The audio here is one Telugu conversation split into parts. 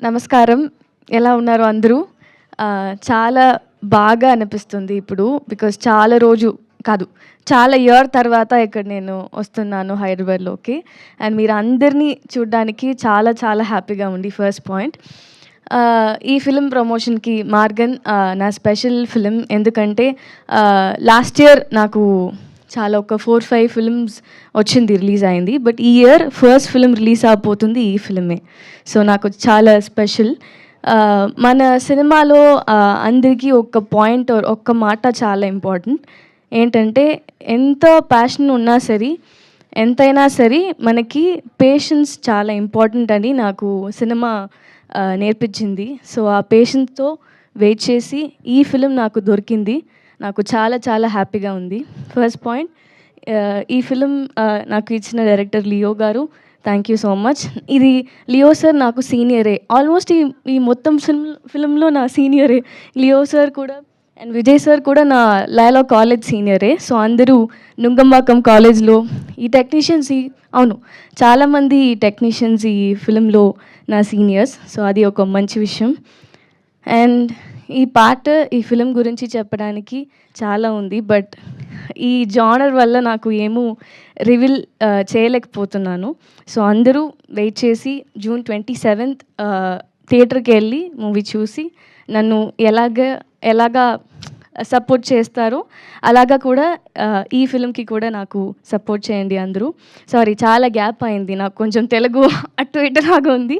నమస్కారం. ఎలా ఉన్నారు అందరూ? చాలా బాగా అనిపిస్తుంది ఇప్పుడు. బికాజ్ చాలా ఇయర్ తర్వాత ఇక్కడ నేను వస్తున్నాను హైదరాబాద్‌లోకి. అండ్ మీరందరినీ చూడ్డానికి చాలా చాలా హ్యాపీగా ఉంది ఫస్ట్ పాయింట్. ఈ ఫిల్మ్ ప్రమోషన్‌కి 'మార్గన్' నా స్పెషల్ ఫిల్మ్. ఎందుకంటే లాస్ట్ ఇయర్ నాకు చాలా ఒక 4, 5 ఫిల్మ్స్ వచ్చింది, రిలీజ్ అయింది. బట్ ఈ ఇయర్ ఫస్ట్ ఫిల్మ్ రిలీజ్ అవబోతుంది ఈ ఫిల్మే. సో నాకు చాలా స్పెషల్. మన సినిమాలో అందరికీ ఒక పాయింట్ ఒక్క మాట చాలా ఇంపార్టెంట్. ఏంటంటే ఎంత ప్యాషన్ ఉన్నా సరే, ఎంతైనా సరే మనకి పేషెన్స్ చాలా ఇంపార్టెంట్ అని నాకు సినిమా నేర్పించింది. సో ఆ పేషెన్స్‌తో వెయిట్ చేసి ఈ ఫిల్మ్ నాకు దొరికింది. నాకు చాలా చాలా హ్యాపీగా ఉంది. ఫస్ట్ పాయింట్, ఈ ఫిల్మ్ నాకు ఇచ్చిన డైరెక్టర్ లియో గారు, థ్యాంక్ యూ సో మచ్. ఇది లియో సార్ నాకు సీనియరే, ఆల్మోస్ట్ ఈ మొత్తం ఫిల్మ్లో నా సీనియరే. లియో సార్ కూడా అండ్ విజయ్ సార్ కూడా నా లయలా కాలేజ్ సీనియరే. సో అందరూ నుంగంబాకం కాలేజ్లో ఈ టెక్నీషియన్స్ అవును, చాలామంది టెక్నీషియన్స్ ఈ ఫిల్మ్లో నా సీనియర్స్. సో అది ఒక మంచి విషయం. అండ్ ఈ ఫిలిం గురించి చెప్పడానికి చాలా ఉంది. బట్ ఈ జానర్ వల్ల నాకు ఏమో రివీల్ చేయలేకపోతున్నాను. సో అందరూ వెయిట్ చేసి జూన్ 27th థియేటర్కి వెళ్ళి మూవీ చూసి నన్ను ఎలాగా సపోర్ట్ చేస్తారో అలాగా కూడా ఈ ఫిల్మ్కి కూడా నాకు సపోర్ట్ చేయండి అందరూ. సారీ, చాలా గ్యాప్ అయింది, నాకు కొంచెం తెలుగు అటు ఇటు లాగా ఉంది,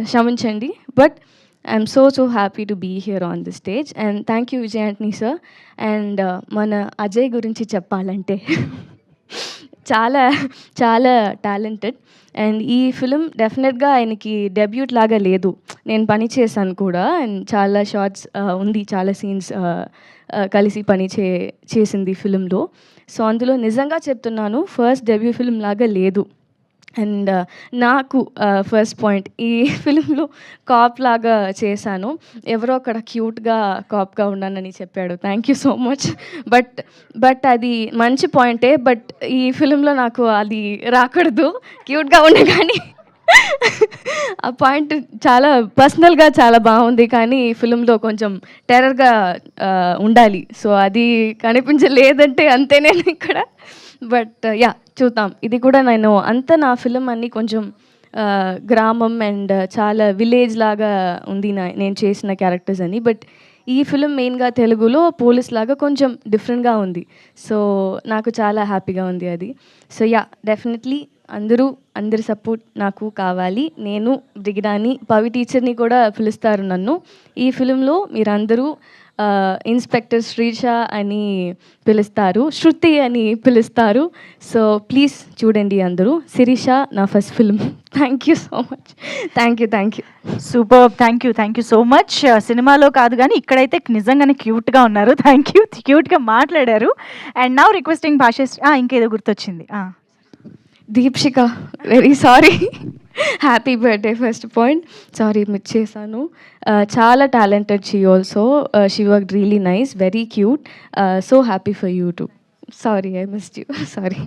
క్షమించండి. But I'm so happy to be here on this stage, and thank you Vijay Antony sir. And మన అజయ్ గురించి చెప్పాలంటే చాలా చాలా టాలెంటెడ్. అండ్ ఈ ఫిలిం డెఫినెట్గా ఆయనకి డెబ్యూట్ లాగా లేదు. నేను పని చేశాను కూడా, అండ్ చాలా షార్ట్స్ ఉంది, చాలా సీన్స్ కలిసి చేసింది ఫిలింలో. సో అందులో నిజంగా చెప్తున్నాను, ఫస్ట్ డెబ్యూ ఫిలిం లాగా లేదు. అండ్ నాకు ఫస్ట్ పాయింట్, ఈ ఫిలింలో కాప్ లాగా చేశాను. ఎవరో అక్కడ క్యూట్గా కాప్గా ఉన్నానని చెప్పాడు, thank you so much. But అది మంచి పాయింటే. బట్ ఈ ఫిలింలో నాకు అది రాకూడదు, క్యూట్గా ఉండే. కానీ ఆ పాయింట్ చాలా పర్సనల్గా చాలా బాగుంది, కానీ ఈ ఫిలింలో కొంచెం టెర్రర్గా ఉండాలి. సో అది కనిపించలేదంటే అంతే నేను ఇక్కడ. బట్ చూద్దాం. ఇది కూడా నా ఫిలిం అన్నీ కొంచెం గ్రామం అండ్ చాలా విలేజ్ లాగా ఉంది నేను చేసిన క్యారెక్టర్స్ అని. బట్ ఈ ఫిలిం మెయిన్గా తెలుగులో పోలీస్ లాగా కొంచెం డిఫరెంట్గా ఉంది. సో నాకు చాలా హ్యాపీగా ఉంది అది. సో డెఫినెట్లీ అందరి సపోర్ట్ నాకు కావాలి. నేను దిగడాని పవి టీచర్ని కూడా పిలుస్తారు నన్ను. ఈ ఫిలింలో మీరందరూ ఇన్స్పెక్టర్ శ్రీష అని పిలుస్తారు, శృతి అని పిలుస్తారు. సో ప్లీజ్ చూడండి అందరూ. శిరీష నా first film. Thank you so much. Thank you. Super, thank you so much. సినిమాలో కాదు కానీ ఇక్కడైతే నిజంగానే క్యూట్గా ఉన్నారు. థ్యాంక్ యూ, క్యూట్గా మాట్లాడారు. అండ్ నౌ రిక్వెస్టింగ్ భాష, ఇంకేదో గుర్తొచ్చింది, Deepshika, very sorry. Happy birthday first point. Sorry miss చేశాను. చాలా talented she also. She work really nice, very cute. So happy for you to. Sorry I missed you, sorry.